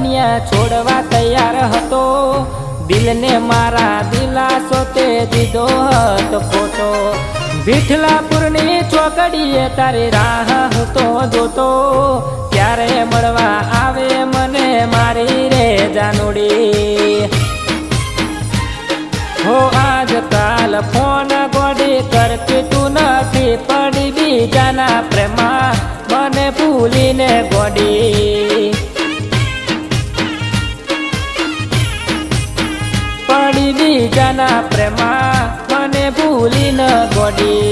દુનિયા છોડવા તૈયાર હતો, દિલને મારા દિલાસો તે દીધો હતો ખોટો. વિઠલાપુરની ચોકડીએ તારી રાહ હું તો જોતો, ક્યારે મળવા આવે મને મારી રે જાનુડી. હો આજકાલ ફોન ગોડી કરતી તું નથી, પડી બીજાના પ્રેમમાં મને ભૂલીને ગોડી. પડી બીજાના પ્રેમમાં મને ભૂલીને ગોડી.